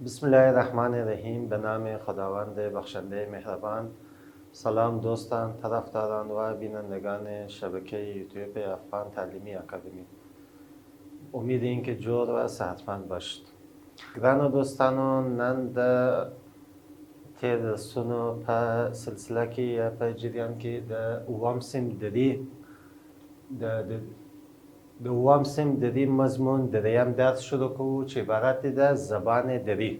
بسم الله الرحمن الرحیم. به نام خداوند بخشنده مهربان. سلام دوستان، طرفداران و بینندگان شبکه یوتیوب افغان تعلیمی اکادمی. امید این که جور و صحتمند باشید. ګرانو دوستانو، نن د تیر درسونو په سلسله کې یا په جریان کې د اووم صنف د اووم صنف د دې مضمون د دریم درس شروع کوو چې عبارت دی د زبان دری.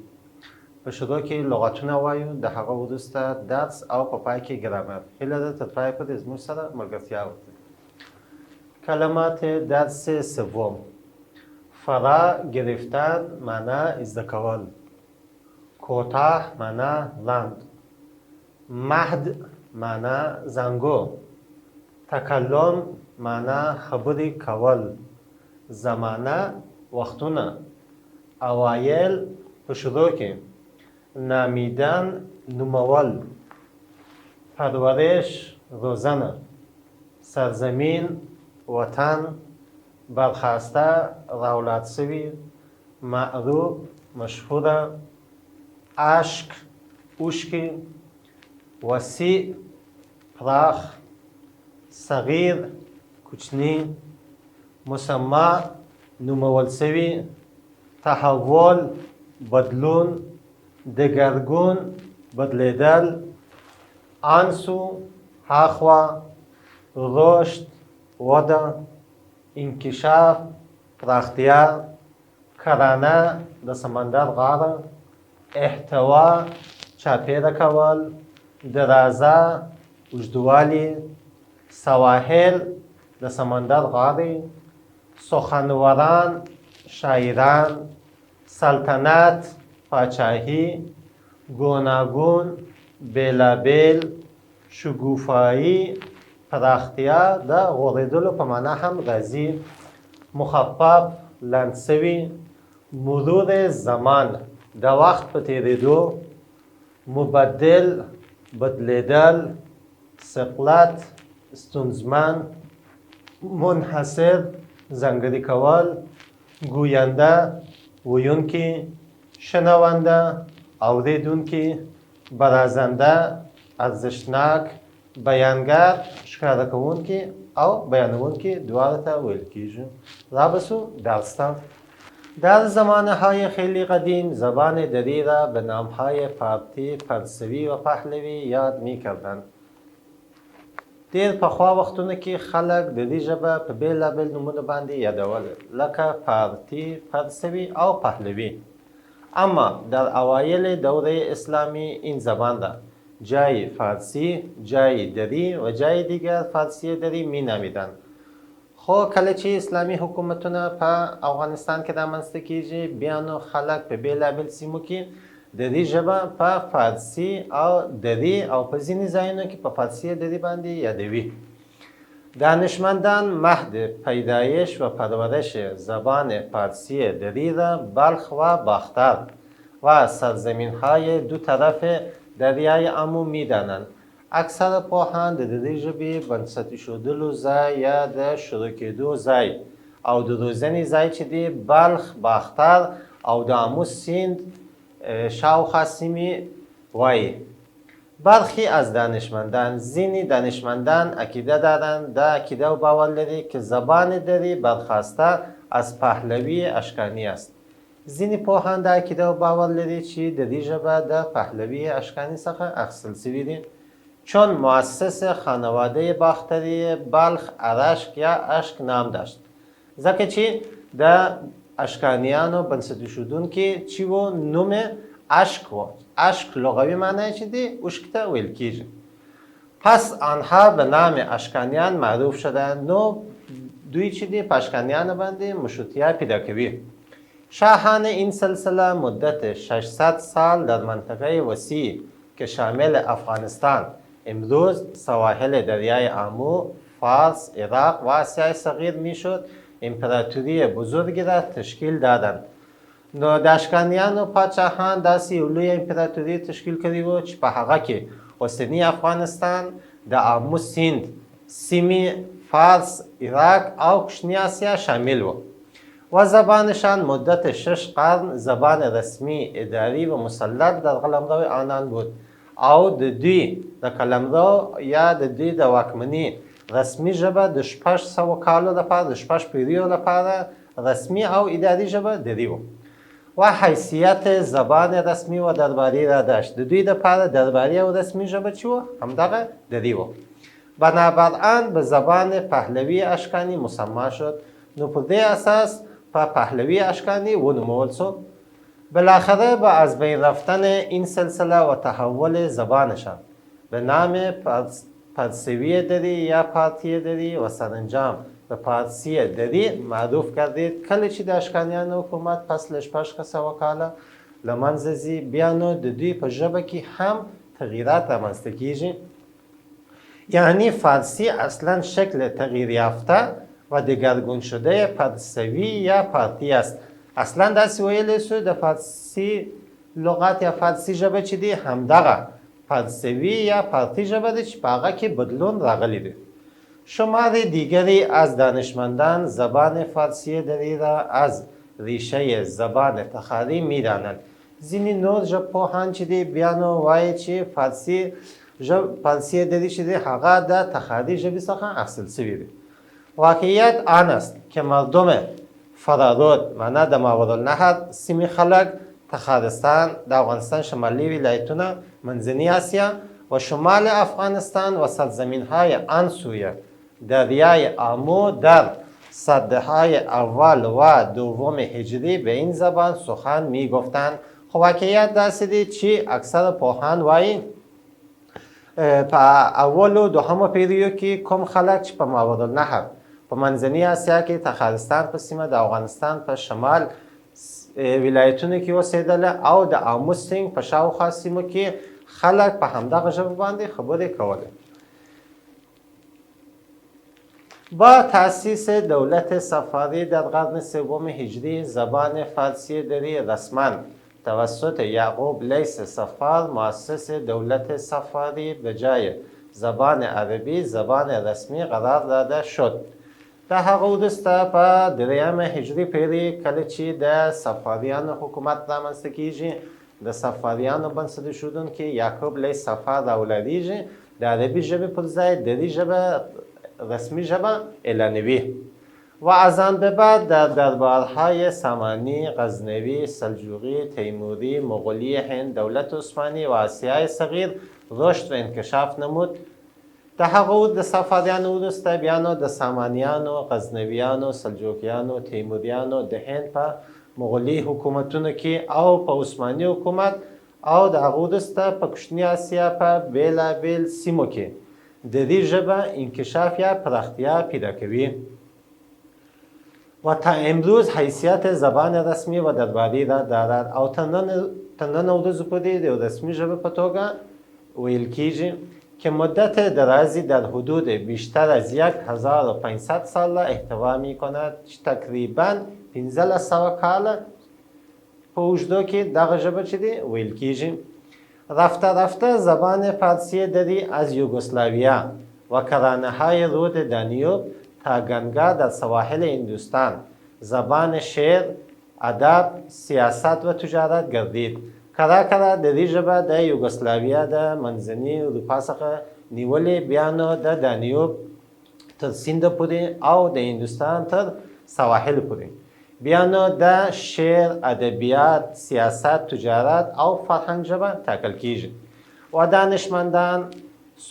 په شروع کې لغتونه وایو، د هغه وروسته درس او په پای کې ګرامر. هیله ده تر پای پورې زموږ سره ملګرتیا وکړئ. کلمات درس سوم: فرا گرفتن معنا ازده کول، کوتاه معنا لند، مهد معنا زنګو، تکلم معنا خبرې کول، زمانه وختونه، اوایل په شروع کې، نامیدن نومول، پرورش روزنه، سرزمین وطن، برخاسته راولاد سوی، معروف مشهوره، اشک اوشکی، وسیع پراخ، صغیر کوچنی، مسما نومول سوی، تحول بدلون، دگرگون بدلیدل، آنسو هاخوا، رشد وده، انکشاف پراختیا، کرانه د سمندر غاړه، احتوا چاپیره کول، درازه اوږدوالی، سواحل د سمندر غاړې، سخنوران شاعران، سلطنت پاچاهي، ګوناګون بیلابیل، شګوفایي پراختیا د غوړېدلو په معنا هم راځي، مخفف لنډ سوي، مرور زمان د وخت په تېرېدو، مبدل بدلیدل، سقلت ستونزمن، منحصر ځانګړي کول، ګوینده ویونکي، شنونده اورېدونکي، برازنده ارزښتناک، بیانگر ښکاره کوونکي او بیانونکي دواړو ته ویل کیږي. رابسو درس ته. در زمانه‌های خیلی قدیم زبان دری را به نام‌های پارتی، پرسوی و پهلوی یاد می‌کردند. ډېر پخوا وختونو کې خلک د دې ژبه په بېلابېل نومونو باندې یادوله، لکه پارتی، پرسوی او پهلوی. اما در اوایل دوره اسلامی این زبان را جای فارسی، جای دری و جای دیگر فارسی دری می نامیدند. خو کله چې اسلامي حکومتونه په افغانستان کې رامنځته کیږي، بیا نو خلک په بېلابېل سیمو کې د دې ژبه په فارسي او دری او په ځینې ځایونو کې په فارسي دری باندې یادوي. دانشمندان مهد پیدایش و پرورش زبان فارسی دری را بلخ و باختر و سرزمین‌های دو طرف دریای امو می‌دانند. اکثر پوهان د دې ژبې بنسټ ایښودلو ځای یا د شروع کېدو ځای او د روزنې ځای چې دی بلخ، باختر او د امو سیند شاوخوا سیمې وایي. برخی از دانشمندان، ځینې دانشمندان عقیده دارند، دا عقیده و باور لري که زبان دری برخواسته از پهلوی اشکانی است. ځینې پوهان دا عقیده و باور لري چې د دې ژبه د پهلوي اشکاني څخه اخیستل سوي دي، چون مؤسس خانواده باختری بلخ ارشک یا اشک نام داشت. ځکه چې د اشکانیانو بنسټ ایښودونکي چې و نوم اشک و. اشک لغوي معنی چې دی اوشک ته ویل کیږي. پس آنها به نام اشکانیان معروف شدند. نو دوی چې دی په اشکانیانو باندې مشروطیت پیدا کوي. شاهان این سلسله مدت 600 سال در منطقه وسیع که شامل افغانستان، امروز سواحل دریای آمو، فارس، عراق و آسیای صغیر میشد، امپراتوری بزرگی را تشکیل دادند. نو د اشکانیانو پاچاهان داسې یو لوی امپراتوري تشکیل کړې وه چې په هغه کې اوسني افغانستان، د آمو سیند سیمې، فارس، عراق او کوچني اسیا شامل و. و زبانشان مدت 6 قرن زبان رسمی اداری و مسلط در قلمرو آنان بود او د دوی د قلمرو یا د دوی د واکمنۍ رسمي ژبه د 600 کالو لپاره د 6 پیړیو لپاره رسمي او اداري ژبه دری و و حیثیت زبان رسمی و درباری را داشت. د دوی لپاره درباری او رسمی ژبه چی و؟ همدغه دری و. بنابراین به زبان پهلوی اشکانی مسما شد. نو پر دې اساس په پهلوی اشکانی ونومول شو. بالاخره با از بین رفتن این سلسله و تحول زبانشان به نام پارسوی دری یا پارتی دری و سرانجام به پارسی دری معروف کردید. کله چې د اشکانیانو حکومت پس له 600 کاله له منځه ځي بیا نو د دوی په ژبه کې هم تغییرات رامنځته کیږي. یعنی فارسی اصلا شکل تغییر یافته و دگرگون شده پارسوی یا پارتی است. اصلا داسې ویلی شو د فارسی لغت یا فارسی ژبه چې دی همدغه پارسوی یا پارتی ژبه ده چې په هغه کې بدلون راغلی دی. شمار دیگری از دانشمندان زبان فارسی دری را از ریشه زبان تخاری می‌دانند. ځینې نور ژبپوهان چې دی بیا نو وایي چې فارسی دری چې دی هغه د تخاری ژبې څخه اخیستل شوی دی. واقعیت آن است که مردم فرارود معنی د ماوراءالنهر سیمې خلک تخارستان د افغانستان شمالی ولایتونه منځنی آسیا و شمال افغانستان و سرزمین‌های آن سوی دریای آمو در سده‌های اول و دوم هجری به این زبان سخن می‌گفتند. خو واقعیت داسې دی چې اکثر پوهان وایي په اول و دوهم پیړیو کې کوم خلک چې په ماوراءالنهر په منځني اسیا کې تخارستان په سیمه د افغانستان په شمال ولایتونو کې اوسېدله او د آمو سیند په شاوخوا سیمو کې خلک په همدغه ژبه باندې خبرې کولې. با تأسیس دولت صفوی در قرن سوم هجری زبان فارسی دری رسما توسط یعقوب لیث صفار مؤسس دولت صفوی به جای زبان عربی زبان رسمی قرار داده شد. د هغه وروسته په 3 هجري پیړۍ کله چې د صفویانو حکومت رامنځته کیږي د صفویانو بنسټ ایښودونکي یعقوب لیث صفار راولاړیږي د عربي ژبې پر ځای دری ژبه رسمی ژبه اعلانوي و از آن به بعد در دربارهای سامانی، غزنوی، سلجوقی، تیموری، مغولی هند، دولت عثمانی و آسیای صغیر رشد و انکشاف نمود. د هغو د صفویانو وروسته بیا نو د سامانیانو، غزنویانو، سلجوقیانو، تیموریانو د هند په مغولي حکومتونو کې او په عثماني حکومت او د هغو وروسته په کوچني اسیا په بیلابیل سیمو کې د دې ژبه انکشاف یا پراختیا پیدا کوي و تا امروز حیثیت زبان رسمی و درباری را دارد او تا نن ورځو پورې د رسمي ژبې په توګه ویل کیږي که مدت درازی در حدود بیشتر از 1500 سال احتوا می کند چې تقریبا 1500 کال په اوږدو کې دغه ژبه چې دی ویل کیږي. رفته رفته زبان فارسی دری از یوگسلاویا و کرانه‌های رود دانیوب تا گنگا در سواحل هندوستان زبان شعر، ادب، سیاست و تجارت گردید. کرا کرا د دې ژبه د یوګسلاویا د منځني اروپا څخه نیولې بیا نو د دانیوب تر سیند پورې او د هندوستان تر سواحل پورې بیا نو د شعر، ادبیات، سیاست، تجارت او فرهنګ ژبه ټاکل کیږي و دانشمندان،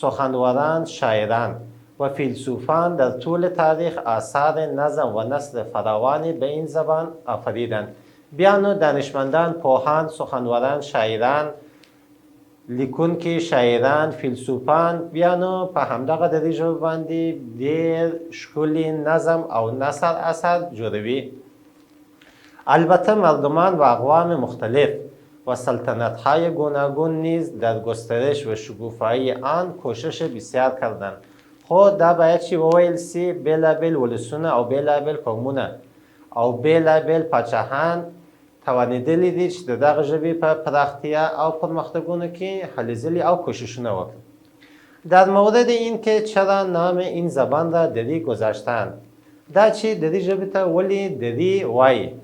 سخنوران، شاعران و فیلسوفان در طول تاریخ آثار نظم و نثر فراوانی به این زبان آفریدند. بیا نو دانشمندان، پوهان، سخنوران، شاعران، لیکونکي شاعران، فیلسوفان بیا نو په همدغه د دې ژبې باندې ډېر ښکلي نظم او نثر اثر جوړوي. البته مردمان و اقوام مختلف و سلطنت‌های گوناگون نیز در گسترش و شکوفایی آن کوشش بسیار کردند. خو دا باید چې وویل سي بېلابېل ولسونه او بېلابېل قومونه او بېلابېل پاچاهان توانېدلي دي چې د دغه ژبې په پراختیا او پرمختګونو کې هلې ځلې او کوششونه وکړي. در مورد این که چرا نام این زبان را دری گذاشتند دا چې د دې ژبې ته ولې دري وایي.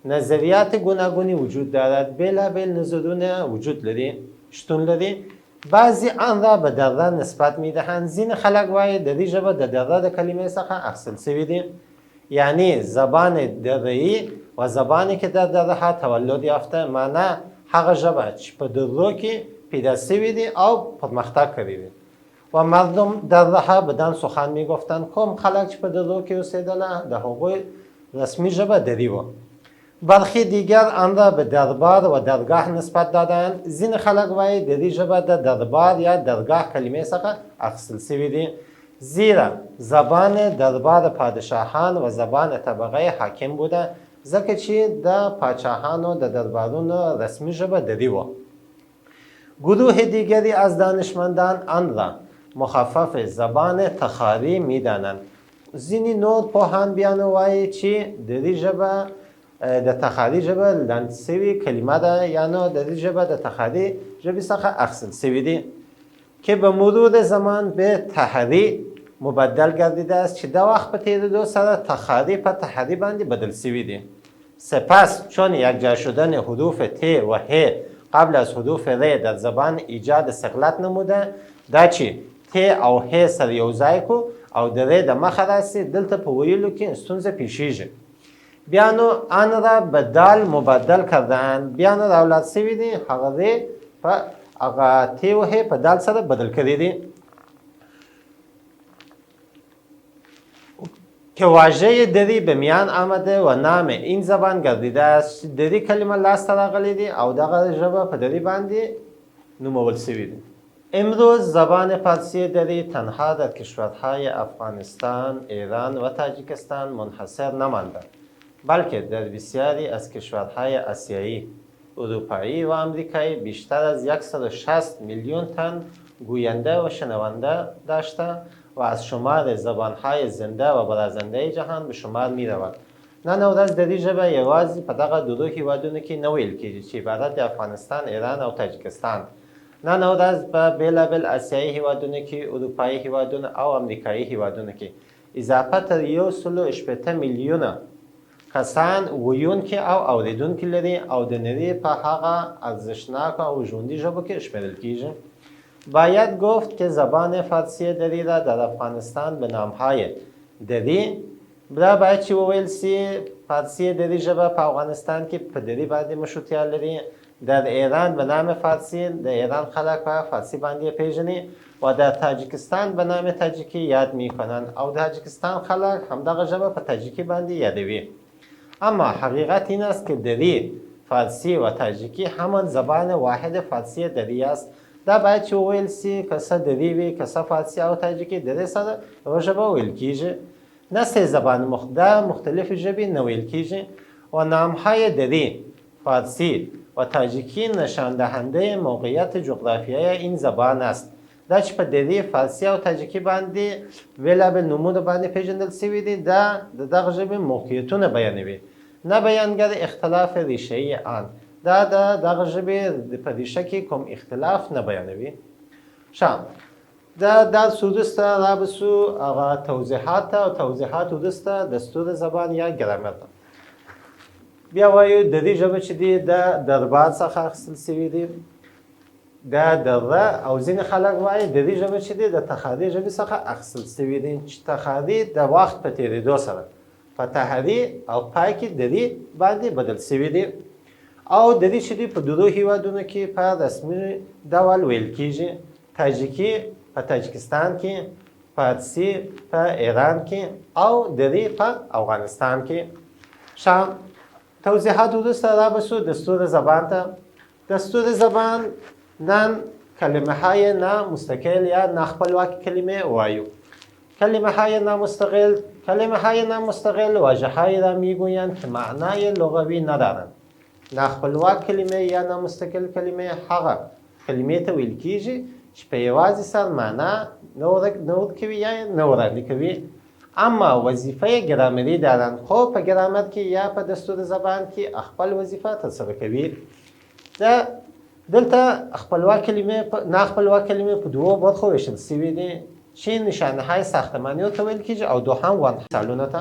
نظریات گوناگونی وجود دارد، بېلابېل نظرونه وجود لري، شتون لري. بعضی آن را به دره نسبت میدهند. ځینې خلک وایي د دې ژبه د دره د کلمې څخه اخیستل شوې دي، یعنی زبان دره‌ای و زبانی که در دره تولد یافته، معنی هغه ژبه چې په درو کې پیدا شوې دي او پرمختګ کړی دی. و مردم دره بدان سخن میگفتند. کوم خلک چې په درو کې اوسېدله د هغوی رسمی ژبه دري و. برخی دیگر آن را به دربار و درگاه نسبت دادند. ځینې خلک وایي د دې ژبه د دربار یا درگاه کلمې څخه اخیستل شوې دي، زیرا زبان دربار پادشاهان و زبان طبقه حاکم بوده، ځکه چې د پاچاهانو د دربارونو رسمی ژبه دري و. گروه دیگری از دانشمندان آن را مخفف زبان تخاری میدانند. ځینې نور پوهان بیا نو وایي چې د دې ژبه د تخاری ژبه لنډ شوې کلمه ده، یعنی د دې ژبه د تخاری ژبې څخه اخیستل شوې دي که به مرور زمان به تحری مبدل گردیده است، چې د وخت په تېرېدو سره تخاری په تحری باندې بدل شوي دي. سپس چون یکجا شدن حروف ت و ه قبل از حروف ر در زبان ایجاد ثقلت نموده، دا چې ت او ه سره یو ځای کو او د ر د مخه راسي، دلته په ویلو کې ستونزه پیښیږي. بیا نو آن را به دال مبدل کردند، بیا نو راولاد شوي دي، هغه ر په هغه ت و ه په دال سره بدل کړي دي. که واژه دری به میان آمده و نام این زبان گردیده است. دری کلمه لاسته راغلی دی او دغه ژبه په دری باندې نومول شوی دی. امروز زبان فارسی دری تنها در کشورهای افغانستان، ایران و تاجیکستان منحصر نمانده، بلکه در بسیاری از کشورهای آسیایی، اروپایی و آمریکایی بیشتر از 160 میلیون تن گوینده و شنونده داشته و از شمار زبانهای زنده و برازنده جهان به شمار می رود. نن ورځ د دې ژبه یوازې په دغه دوه هیوادونو کې نه ویل کېږي چې عبارت د افغانستان، ایران او تاجیکستان. نن ورځ په بېلابېل آسیایي هیوادونو کې، اروپایي هیوادونو او امریکایي هیوادونو کې اضافه تر 1.8 میلیونه کسان ویونکي او اوریدونکي لري او د نړۍ په هغه ارزشناکه او ژوندۍ ژبو کې شمیرل کېږي. باید گفت که زبان فارسی دری را در افغانستان به نامهای دری باید چې وویل سي فارسی دری ژبه په افغانستان کې په دری باندې مشروطیت لري. در ایران به نام فارسی د ایران خلک په فارسی باندې پیژني و در تاجیکستان به نام تاجیکی یاد میکنند او تاجیکستان خلک همدغه ژبه په تاجیکی باندې یادوي. اما حقیقت این است که دری، فارسی و تاجیکی همان زبان واحد فارسی دری است. دا باید چې وویل سي که څه دري وي که څه فارسي او تاجیکي درې سره یوه ژبه ویل کېږي، نه سه زبان دا مختلفې ژبې نه ویل کېږي. و نامهای دری، فارسی و تاجیکی نشان دهنده موقعیت جغرافیایی این زبان است. دا چې په دري، فارسي او تاجیکي باندې بېلابېل نومونه باندې پیژندل شوي دي، دا د دغه ژبې موقعیتونه بیانوي، نه بیانگر اختلاف ریشه‌ای آن. دا دغه ژبې په ریشه کې کوم اختلاف نه بیانوي. دا وروسته رابسو هغه توضیحات ته او توضیحات وروسته دستور زبان یا ګرامر ته. بیا وایو د دې ژبه چې دی د دربار څخه اخیستل شوي دي، دا دره او ځینې خلک وایي د دې ژبه چې دی د تخاري ژبې څخه اخیستل شوي دي، چې تخاري د وخت په تېرېدو سره په تحري او پای کې دري باندې بدل شوي دي او د دې چې دی په دوه هیوادونو کې په رسمي ډول ویل کېږي. تاجیکي په تاجیکستان کې، فارسي په ایران کې او دري په افغانستان کې. توضیحات وروسته رابسو دستور زبان ته. دستور زبان نن کلمه های نامستقل یا ناخپلواک کلمه وایو. کلمه های نامستقل واژه هایی را میگویند که معنای لغوی ندارند. ناخپلواک کلمه یا نامستقل کلمه هغه کلمې ته ویل کېږي چې په یوازې سر معنا نه ورکوي یا نه وړاندې کوي، اما وظیفه ګرامري دارند، خو په ګرامر کې یا په دستور زبان کې خپل وظیفه ترسره کوي. دلته ناخپلواک کلمې په دوو برخو ویشل شوي دي چې نشانه های ساختماني ورته ویل کېږي او دوهم مثالونو ته.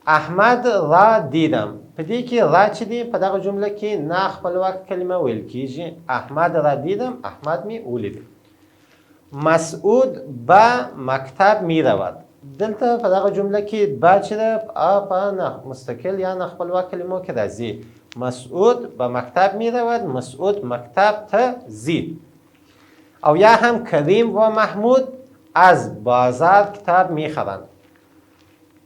احمد را دیدم. په دې کې را چې دی په دغه جمله کې نا خپلواک کلمه ویل کیږي. احمد را دیدم، احمد می ولید. مسعود به مکتب می رود. دلته په دغه جمله کې با چې ده په مستقل یا نه خپلواک کلمو کې راځي. مسعود به مکتب می رود، مسعود مکتب ته ځي. او یا هم کریم و محمود از بازار کتاب می خرند.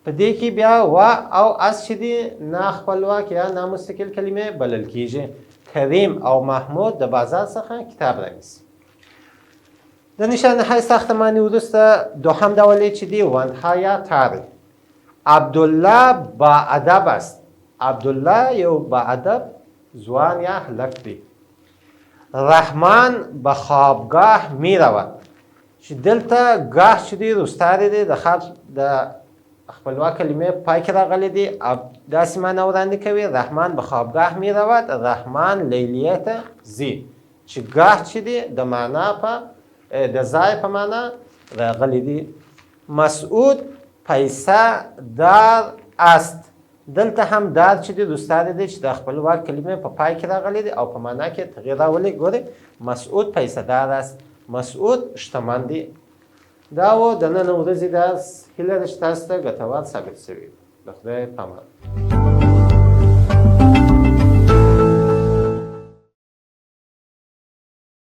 په دې کې بیا و او از چې دی نه خپلواک یا نه مستقل کلمه بلل کیږي. کریم او محمود د بازار څخه کتاب رانیسي. د نشانهای ساختمانی وروسته دوهم ډول چې دی وندها یا تار. عبدالله با ادب است. عبدالله یو با ادب ځوان یا هلک دی. رحمان به خوابگاه می رود. چې دلته گاه چې دی رستاری دی د خپلواک کلمه پای کې راغلی دی. داسې معنی وړاندې کوي. رحمان به خوابگاه می رود، رحمان لیلیه ته ځي. چې گاه چې دی د معنا په د ځای په معنا راغلی دی. مسعود پیسه دار است. دلته هم دار چې دی رستاری دی چې د خپلواک کلمه په پای کې راغلی دی او په معنا کې تغییر راولي. ګورئ مسعود پیسه دار است، مسعود شتمن دی. دا و د نن ورځې درس هیله ده چې تاسو ته ګټور ثابت شوي. د خدای په امان.